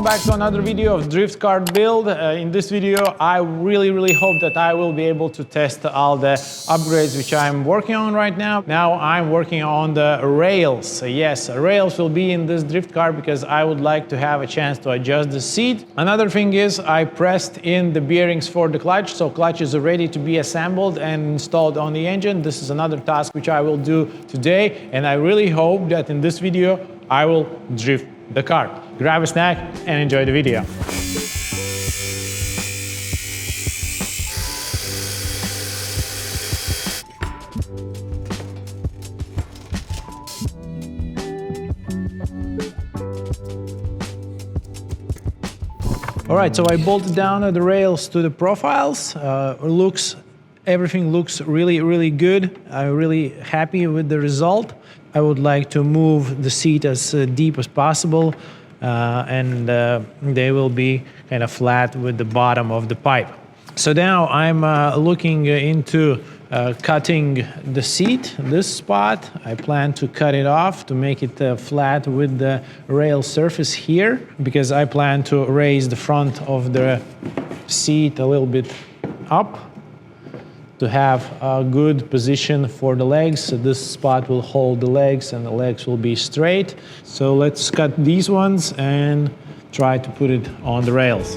back to another video of drift kart build. In this video, I really hope that I will be able to test all the upgrades which I'm working on right now. Now I'm working on the rails. Yes, rails will be in this drift kart because I would like to have a chance to adjust the seat. Another thing is I pressed in the bearings for the clutch, so clutch is ready to be assembled and installed on the engine. This is another task which I will do today, and I really hope that in this video I will drift the kart. Grab a snack and enjoy the video. All right, so I bolted down the rails to the profiles. Everything looks really good. I'm really happy with the result. I would like to move the seat as deep as possible, and they will be kind of flat with the bottom of the pipe. So now I'm looking into cutting the seat, this spot. I plan to cut it off to make it flat with the rail surface here, because I plan to raise the front of the seat a little bit up to have a good position for the legs. So this spot will hold the legs and the legs will be straight. So let's cut these ones and try to put it on the rails.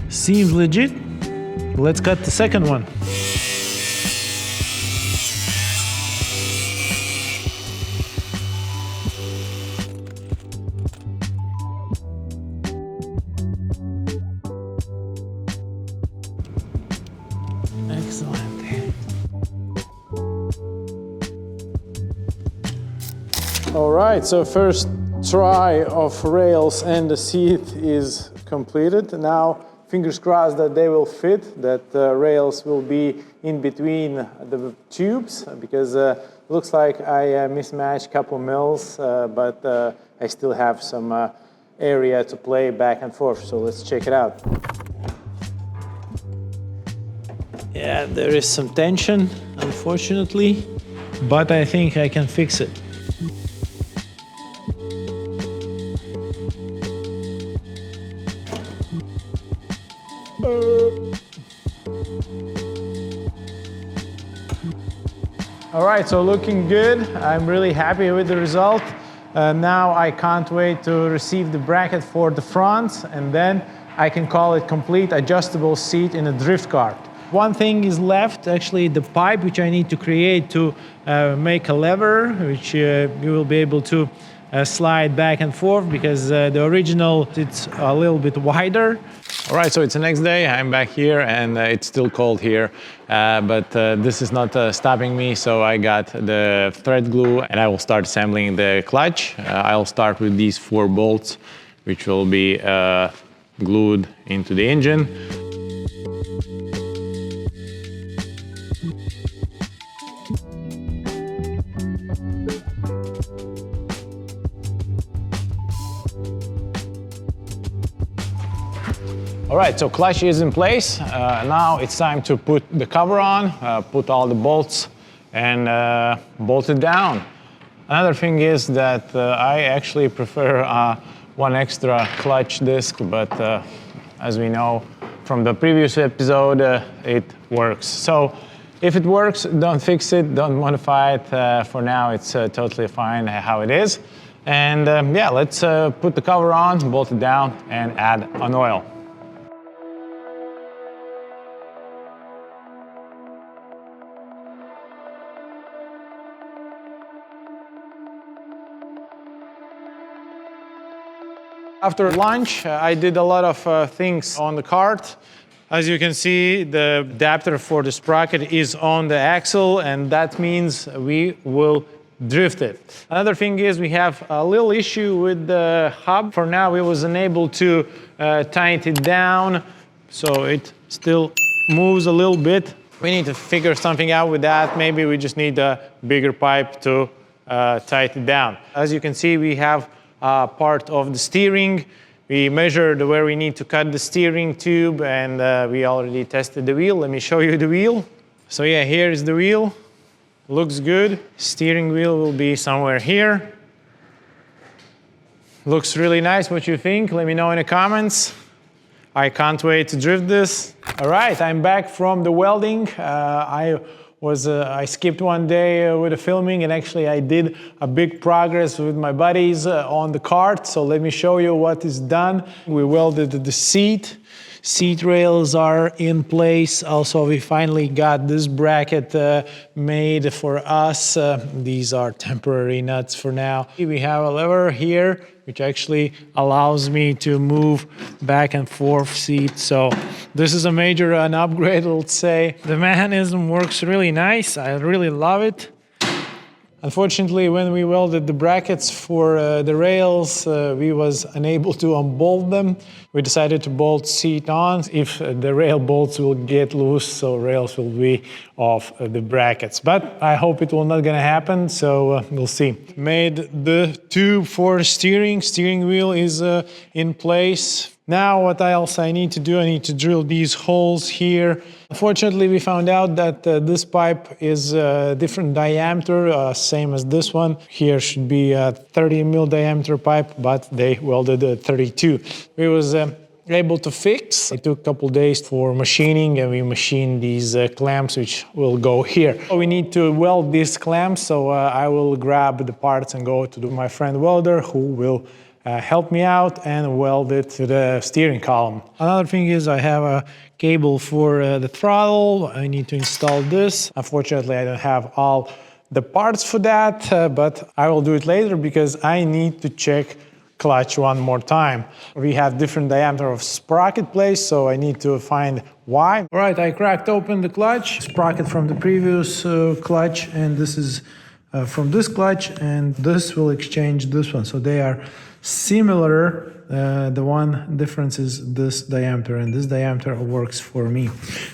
Seems legit. Let's cut the second one. Excellent. All right, so first try of rails and the seat is completed. Now, fingers crossed that they will fit, that the rails will be in between the tubes, because it looks like I mismatched a couple mils, but I still have some area to play back and forth, so let's check it out. Yeah, there is some tension, unfortunately, but I think I can fix it. All right, so looking good. I'm really happy with the result. Now I can't wait to receive the bracket for the front, and then I can call it complete adjustable seat in a drift kart. One thing is left, actually the pipe which I need to create to make a lever, which you will be able to slide back and forth, because the original, it's a little bit wider. All right, so it's the next day. I'm back here and it's still cold here, but this is not stopping me. So I got the thread glue and I will start assembling the clutch. I'll start with these 4 bolts, which will be glued into the engine. All right, so clutch is in place. Now it's time to put the cover on, put all the bolts and bolt it down. Another thing is that I actually prefer one extra clutch disc, but as we know from the previous episode, it works. So if it works, don't fix it, don't modify it. For now, it's totally fine how it is. And yeah, let's put the cover on, bolt it down and add an oil. After lunch, I did a lot of things on the kart. As you can see, the adapter for the sprocket is on the axle, and that means we will drift it. Another thing is we have a little issue with the hub. For now, we was unable to tighten it down, so it still moves a little bit. We need to figure something out with that. Maybe we just need a bigger pipe to tighten it down. As you can see, we have part of the steering We measured where we need to cut the steering tube, and we already tested the wheel. Let me show you the wheel. So yeah, here is the wheel. Looks good. Steering wheel will be somewhere here. Looks really nice. What you think? Let me know in the comments. I can't wait to drift this. All right, I'm back from the welding. I skipped one day with the filming, and actually I did a big progress with my buddies on the Kart. So let me show you what is done. We welded the seat. Seat rails are in place. Also, we finally got this bracket made for us. These are temporary nuts for now. We have a lever here, which actually allows me to move back and forth seat. So this is a major an upgrade, let's say. The mechanism works really nice. I really love it. Unfortunately, when we welded the brackets for the rails, we was unable to unbolt them. We decided to bolt seat on. If the rail bolts will get loose, so rails will be off the brackets. But I hope it will not gonna happen, so we'll see. Made the tube for steering. Steering wheel is in place. Now what else I need to do? I need to drill these holes here. Unfortunately, we found out that this pipe is a different diameter, same as this one. Here should be a 30 mil diameter pipe, but they welded a 32. We was able to fix. It took a couple days for machining, and we machined these clamps, which will go here. We need to weld these clamps, so I will grab the parts and go to my friend welder, who will help me out and weld it to the steering column. Another thing is I have a cable for the throttle. I need to install this. Unfortunately, I don't have all the parts for that, but I will do it later because I need to check clutch one more time. We have different diameter of sprocket place, so I need to find why. All right, I cracked open the clutch. Sprocket from the previous clutch, and this is from this clutch, and this will exchange this one. So they are similar. The one difference is this diameter, and this diameter works for me.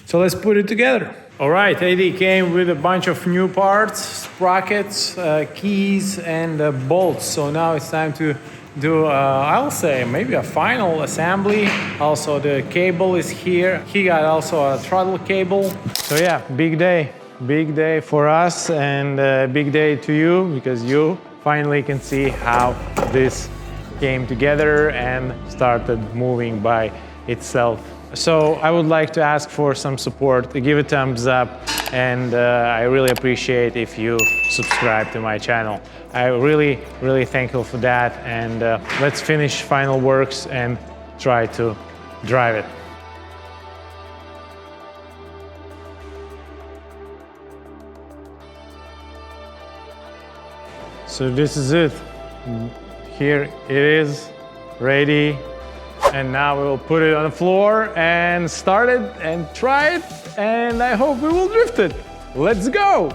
So let's put it together. All right, AD came with a bunch of new parts, sprockets, keys, and bolts. So now it's time to do, I'll say, maybe a final assembly. Also, the cable is here. He got also a throttle cable. So yeah, big day for us, and big day to you, because you finally can see how this came together and started moving by itself. So I would like to ask for some support. Give a thumbs up, and I really appreciate if you subscribe to my channel. I'm really thankful for that, and let's finish final works and try to drive it. So this is it. Here it is, ready. And now we will put it on the floor and start it and try it. And I hope we will drift it. Let's go.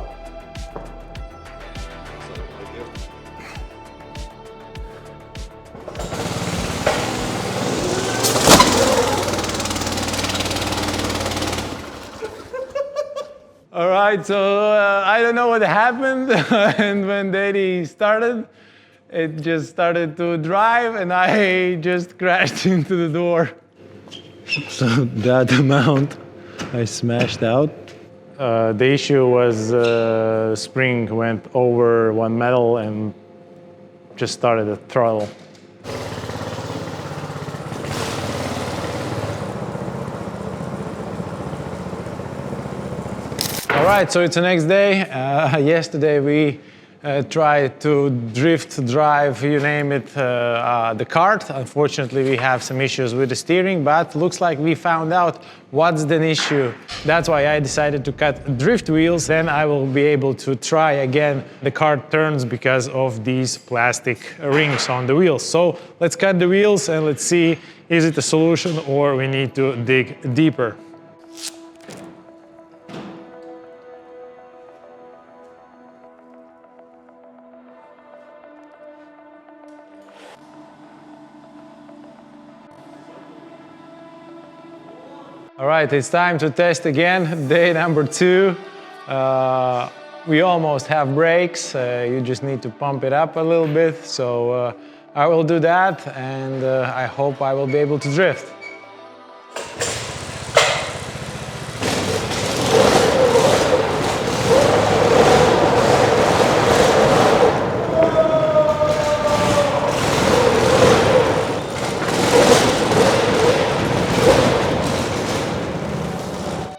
All right, so I don't know what happened. And when Daddy started, it just started to drive, and I just crashed into the door. So that amount I smashed out. The issue was spring went over one metal and just started the throttle. All right, so it's the next day. Yesterday we tried to drift, drive, you name it, the Kart. Unfortunately, we have some issues with the steering, but looks like we found out what's the issue. That's why I decided to cut drift wheels. Then I will be able to try again the Kart turns because of these plastic rings on the wheels. So let's cut the wheels and let's see, is it a solution or we need to dig deeper. All right, it's time to test again, day number 2. We almost have brakes, you just need to pump it up a little bit. So I will do that, and I hope I will be able to drift.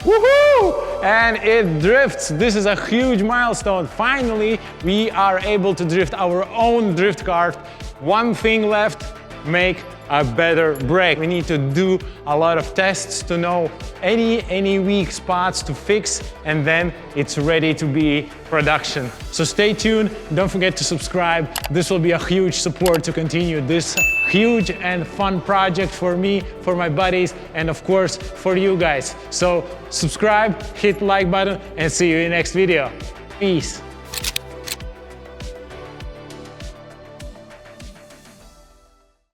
Woohoo! And it drifts. This is a huge milestone. Finally, we are able to drift our own drift kart. One thing left, make a better brake. We need to do a lot of tests to know any weak spots to fix, and then it's ready to be production. So stay tuned, don't forget to subscribe. This will be a huge support to continue this huge and fun project for me, for my buddies, and of course for you guys. So subscribe, hit like button, and see you in the next video. Peace.